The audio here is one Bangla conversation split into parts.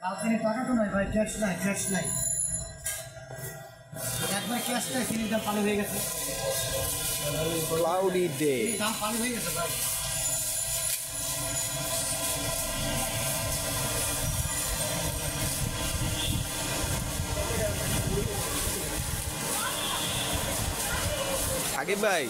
রাজধানীর টাকা তো নাই ভাই, ট্যাক্স নাই, ট্যাক্স নাই। একবার ক্যাশ নাই, চিনির দাম পানি হয়ে গেছে। Cloudy day. দাম পানি হয়ে গেছে ভাই। সাকিব ভাই,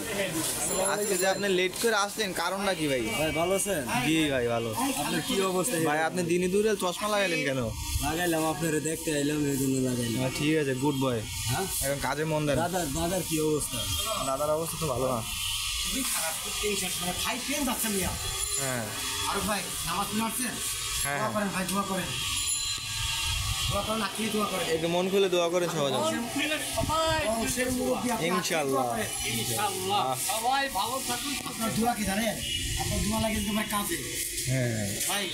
আজকে যে আপনি লেট করে আসলেন কারণটা কি ভাই? ভাই ভালো আছেন? জি ভাই ভালো। আপনার কি অবস্থা? ভাই আপনি দিনে দূরে চশমা লাগাইলেন কেন? লাগাইলাম, আপনারা দেখতে আইলাম, এই জন্য লাগাইলাম। ঠিক আছে, গুড বয়। হ্যাঁ, এখন কাজে মন দেন। দাদার কি অবস্থা? দাদার অবস্থা তো ভালো না। খুবই খারাপ, টেনশন মানে ভাই ট্রেন যাচ্ছে মিয়া। হ্যাঁ আর ভাই নামাজ পড়ে আসছেন? হ্যাঁ দোয়া করেন ভাই, দোয়া করেন, দোয়া করেন, আজকে দোয়া করেন। একটু মন খুলে দোয়া করেন সবাই। বংশের মুরব্বী আপনি, ইনশাআল্লাহ। ইনশাআল্লাহ সবাই ভালো থাকুন। আপনার দোয়া কি জানেন? আপনার দোয়া লাগে কিন্তু ভাই কাজে। হ্যাঁ ভাই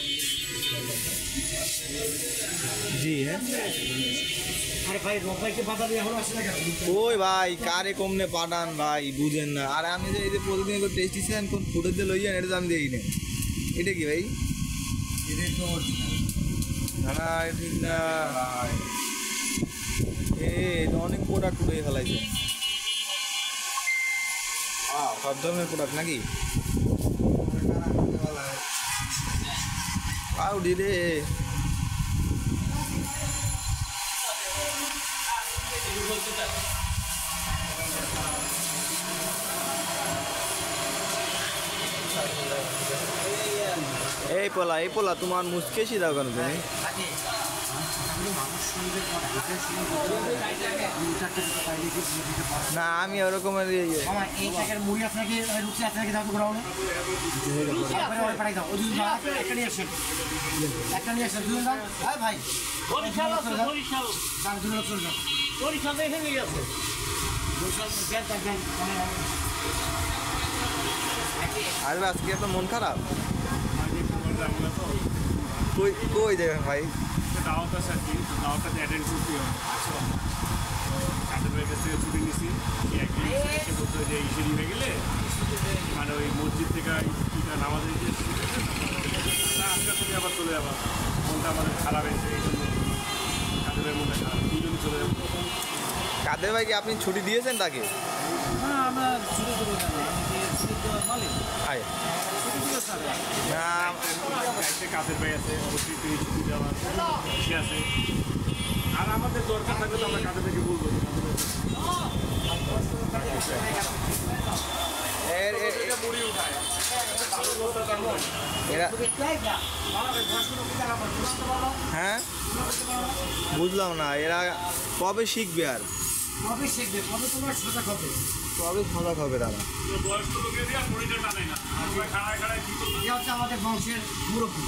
জি হ্যাঁ। আরে ভাই রোববাইকে বাজারে এখন আসে না কেন? ওই ভাই কারে কমনে পাঠান ভাই, বুঝেন না। আর আমি যে এই যে প্রতিদিন করে টেস্ট দিচ্ছেন কোন ফুটের দিয়ে লইয়েন, এটা তো আমি দেখি না। এটা কি ভাই? এটাই তো original। না না ঠিক না, তো অনেক প্রোডাক্ট উড়ে ফেলাইছে। সব ধরনের প্রোডাক্ট নাকি? আউডি রে। এই পোলা তোমার মুচকেছি দাও কেন তুমি? না আমি ওরকমের এই টাকার মুড়ি আপনাকে রুচি আপনাকে দাও তো ঘোরাও না। পাঠাই দাও, ওই দুজন একটা নিয়ে আসেন, একটা নিয়ে আসেন, দুজন দাও। হ্যাঁ ভাই দাম 2 লক্ষ দাও। আরে আজকে এত মন খারাপ কই কই যাবেন ভাই? দাওয়াত আছে আর কি, দাওয়াতটাতে অ্যাটেন্ড করতে হবে। কাদের কাছ থেকে ছুটি নিছি, একদিন এসে বলতে যে ইসেরি হয়ে গেলে মানে ওই মসজিদ থেকে ইটা নামাজের যে আজকে তুমি আবার চলে যাবা, মনটা আমাদের খারাপ হয়েছে, এই জন্য কাদের মনটা খারাপ, দুজন চলে যাবো। কাদের ভাই কি আপনি ছুটি দিয়েছেন তাকে? না আমরা ছুটি দেবো না, ছুটি দেওয়ার মালিক আয় ছুটি দিয়েছে না কাদের ভাই আছে, অবশ্যই তুই ছুটি দেওয়ার সে আছে। আর আমাদের দরকার থাকলে তো আমরা কাদের থেকে বলবো মুড়ি উঠায় এরা। হ্যাঁ বুঝলাম না, এরা কবে শিখবে? আর কবে শিখবে, কবে তোমার সজাগ হবে? কবে সজাগ হবে তারা? বয়স্ক লোকের দিয়ে মুড়িটা টানে না, খাড়ায় খাড়ায় কি করবে? এটা হচ্ছে আমাদের বংশের মুরব্বী।